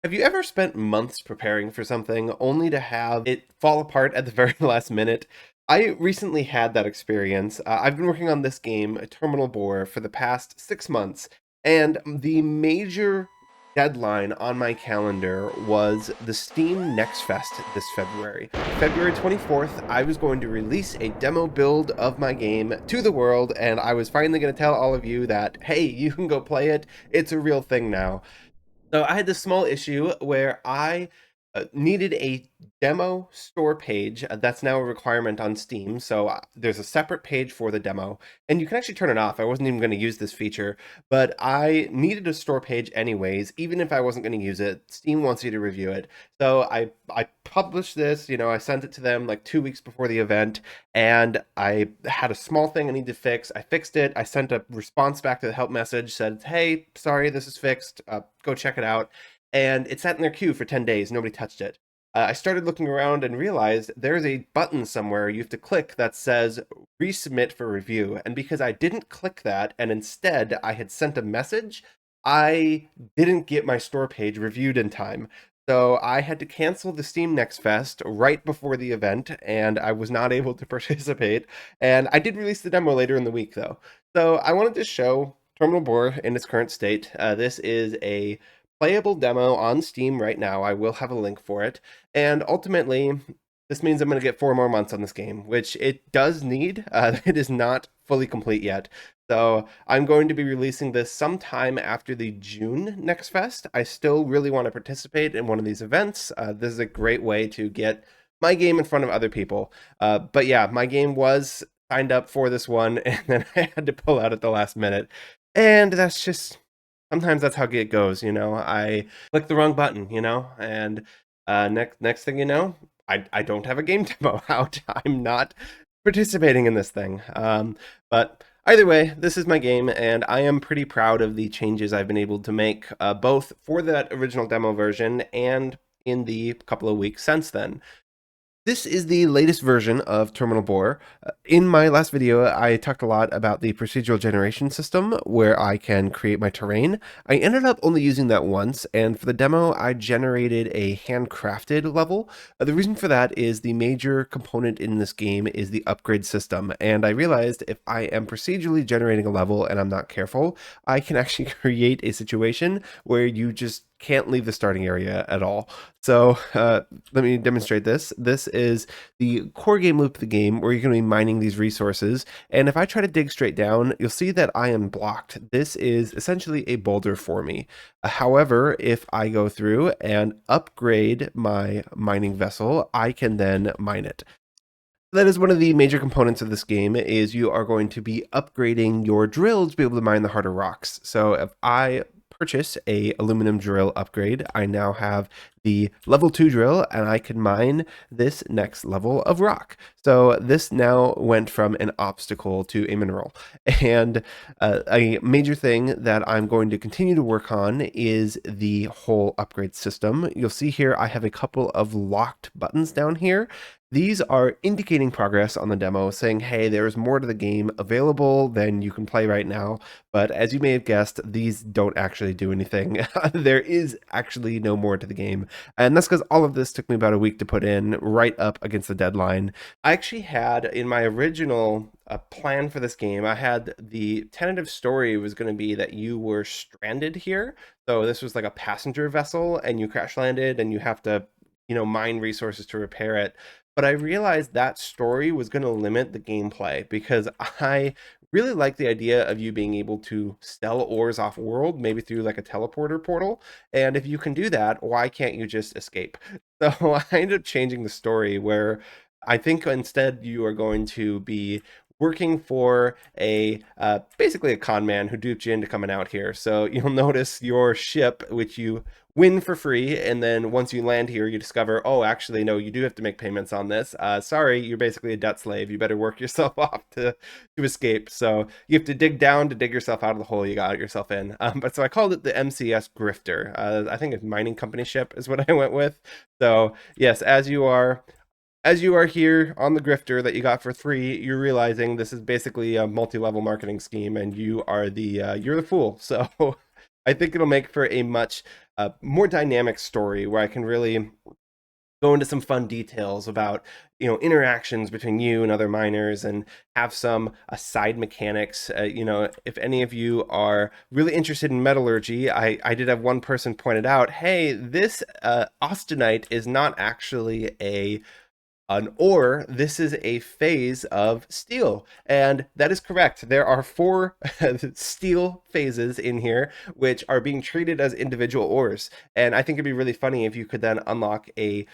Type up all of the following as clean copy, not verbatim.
Have you ever spent months preparing for something only to have it fall apart at the very last minute? I recently had that experience. I've been working on this game, Terminal Bore, for the past 6 months, and the major deadline on my calendar was the Steam Next Fest this February. February 24th, I was going to release a demo build of my game to the world, and I was finally going to tell all of you that, hey, you can go play it. It's a real thing now. So I had this small issue where I needed a demo store page. That's now a requirement on Steam. So there's a separate page for the demo, and you can actually turn it off. I wasn't even going to use this feature, but I needed a store page anyways, even if I wasn't going to use it. Steam wants you to review it. So I published this, I sent it to them like 2 weeks before the event, and I had a small thing I need to fix. I fixed it. I sent a response back to the help message, said, "Hey, sorry, this is fixed. Go check it out." And it sat in their queue for 10 days. Nobody touched it. I started looking around and realized there's a button somewhere you have to click that says resubmit for review. And because I didn't click that and instead I had sent a message, I didn't get my store page reviewed in time. So I had to cancel the Steam Next Fest right before the event, and I was not able to participate. And I did release the demo later in the week, though. So I wanted to show Terminal Bore in its current state. This is a playable demo on Steam right now. I will have a link for it. And ultimately, this means I'm going to get 4 more months on this game, which it does need. It is not fully complete yet. So I'm going to be releasing this sometime after the June Next Fest. I still really want to participate in one of these events. This is a great way to get my game in front of other people. But yeah, my game was signed up for this one, and then I had to pull out at the last minute. And that's just sometimes that's how it goes, I click the wrong button, and next thing you know, I don't have a game demo out. I'm not participating in this thing. But either way, this is my game, and I am pretty proud of the changes I've been able to make, both for that original demo version and in the couple of weeks since then. This is the latest version of Terminal Bore. In my last video, I talked a lot about the procedural generation system where I can create my terrain. I ended up only using that once, and for the demo, I generated a handcrafted level. The reason for that is the major component in this game is the upgrade system, and I realized if I am procedurally generating a level and I'm not careful, I can actually create a situation where you just can't leave the starting area at all. So let me demonstrate this. This is the core game loop of the game where you're going to be mining these resources. And if I try to dig straight down, you'll see that I am blocked. This is essentially a boulder for me. However, if I go through and upgrade my mining vessel, I can then mine it. That is one of the major components of this game is you are going to be upgrading your drill to be able to mine the harder rocks. So if I purchase a aluminum drill upgrade, I now have the level 2 drill and I can mine this next level of rock. So this now went from an obstacle to a mineral. And a major thing that I'm going to continue to work on is the whole upgrade system. You'll see here I have a couple of locked buttons down here. These are indicating progress on the demo, saying, hey, there's more to the game available than you can play right now. But as you may have guessed, these don't actually do anything. There is actually no more to the game. And that's because all of this took me about a week to put in, right up against the deadline. I actually had, in my original plan for this game, I had the tentative story was going to be that you were stranded here. So this was like a passenger vessel, and you crash landed, and you have to, mine resources to repair it. But I realized that story was going to limit the gameplay because I really like the idea of you being able to sell ores off world, maybe through like a teleporter portal. And if you can do that, why can't you just escape? So I ended up changing the story where I think instead you are going to be working for a basically a con man who duped you into coming out here. So you'll notice your ship, which you win for free, and then once you land here, you discover, oh, actually, no, you do have to make payments on this. Sorry, you're basically a debt slave. You better work yourself off to escape. So you have to dig down to dig yourself out of the hole you got yourself in. But so I called it the MCS Grifter. I think a mining company ship is what I went with. So yes, as you are here on the grifter that you got for free, you're realizing this is basically a multi-level marketing scheme, and you're the fool. So I think it'll make for a much more dynamic story where I can really go into some fun details about interactions between you and other miners, and have some side mechanics. If any of you are really interested in metallurgy, I did have one person pointed out, hey, this austenite is not actually an ore, this is a phase of steel. And that is correct. There are 4 steel phases in here, which are being treated as individual ores. And I think it'd be really funny if you could then unlock a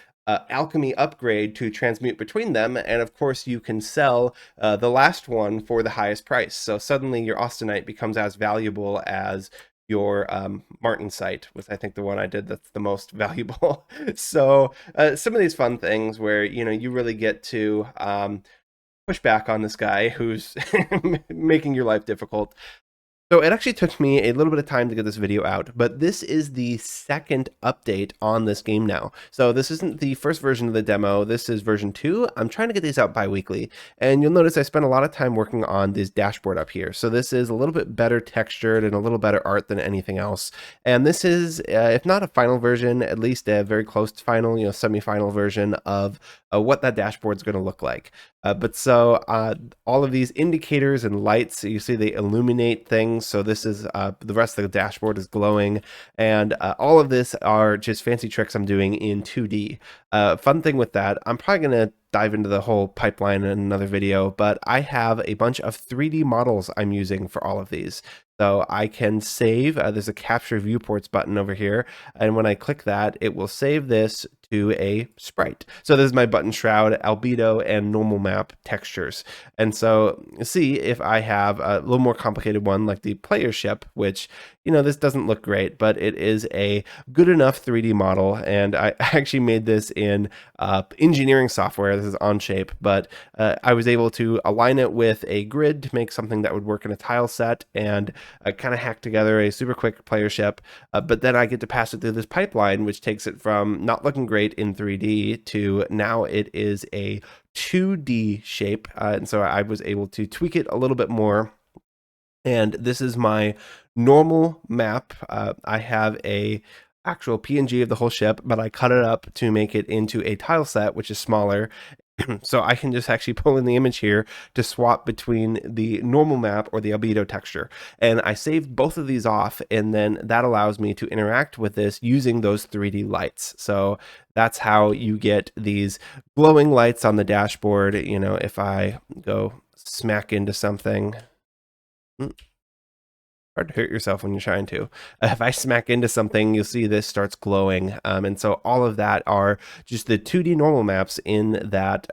alchemy upgrade to transmute between them. And of course, you can sell the last one for the highest price. So suddenly your austenite becomes as valuable as your martensite, was I think the one I did that's the most valuable. So some of these fun things where you really get to push back on this guy who's making your life difficult. So it actually took me a little bit of time to get this video out, but this is the second update on this game now. So this isn't the first version of the demo, this is version 2. I'm trying to get these out bi-weekly, and you'll notice I spent a lot of time working on this dashboard up here. So this is a little bit better textured and a little better art than anything else. And this is, if not a final version, at least a very close to final, semi-final version of what that dashboard is going to look like. All of these indicators and lights, you see they illuminate things. So this is the rest of the dashboard is glowing, and all of this are just fancy tricks I'm doing in 2D. Fun thing with that, I'm probably going to dive into the whole pipeline in another video, but I have a bunch of 3D models I'm using for all of these. So I can save, there's a capture viewports button over here, and when I click that, it will save this to a sprite. So this is my button shroud, albedo, and normal map textures. And so see if I have a little more complicated one like the player ship, which, this doesn't look great, but it is a good enough 3D model. And I actually made this in engineering software. This is Onshape, but I was able to align it with a grid to make something that would work in a tile set, and kind of hack together a super quick player ship. But then I get to pass it through this pipeline, which takes it from not looking great in 3D to now it is a 2D shape. And so I was able to tweak it a little bit more. And this is my normal map. I have a actual PNG of the whole ship, but I cut it up to make it into a tile set, which is smaller. So I can just actually pull in the image here to swap between the normal map or the albedo texture. And I saved both of these off, and then that allows me to interact with this using those 3D lights. So that's how you get these glowing lights on the dashboard. If I go smack into something, hard to hurt yourself when you're trying to. If I smack into something, you'll see this starts glowing. And so all of that are just the 2D normal maps in that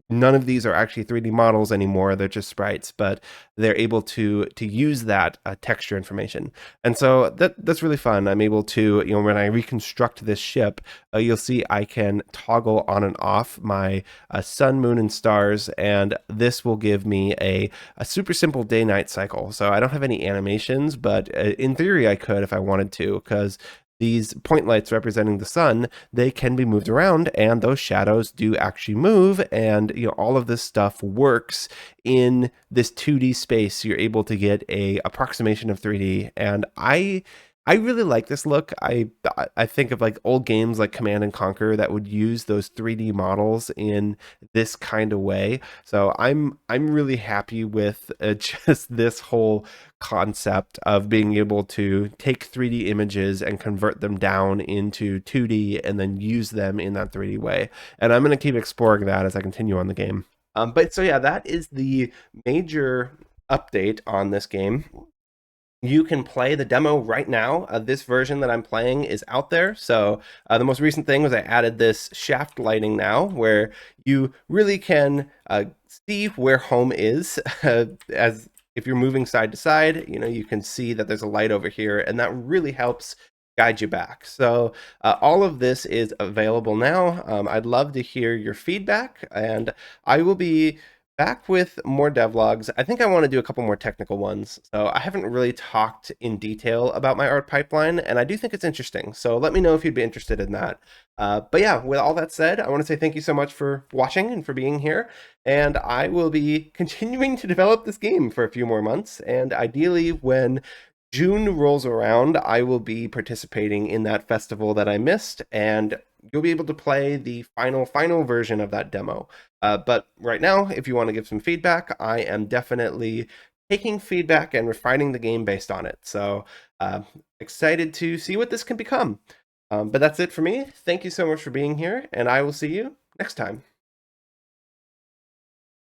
none of these are actually 3D models anymore. They're just sprites, but they're able to use that texture information. And so that's really fun. I'm able to, when I reconstruct this ship, you'll see I can toggle on and off my sun, moon, and stars, and this will give me a super simple day-night cycle. So I don't have any animations, but in theory I could if I wanted to, because these point lights representing the sun, they can be moved around, and those shadows do actually move, and all of this stuff works in this 2D space. You're able to get a approximation of 3D, and I really like this look. I think of like old games like Command and Conquer that would use those 3D models in this kind of way. So I'm really happy with just this whole concept of being able to take 3D images and convert them down into 2D and then use them in that 3D way. And I'm going to keep exploring that as I continue on the game. But so yeah, that is the major update on this game. You can play the demo right now. This version that I'm playing is out there. So the most recent thing was I added this shaft lighting now, where you really can see where home is. As if you're moving side to side, you can see that there's a light over here, and that really helps guide you back. So all of this is available now. I'd love to hear your feedback, and I will be back with more devlogs. I think I want to do a couple more technical ones. So I haven't really talked in detail about my art pipeline, and I do think it's interesting. So let me know if you'd be interested in that. But yeah, with all that said, I want to say thank you so much for watching and for being here. And I will be continuing to develop this game for a few more months. And ideally, when June rolls around, I will be participating in that festival that I missed, and you'll be able to play the final version of that demo. But right now, if you want to give some feedback, I am definitely taking feedback and refining the game based on it. So excited to see what this can become. But that's it for me. Thank you so much for being here, and I will see you next time.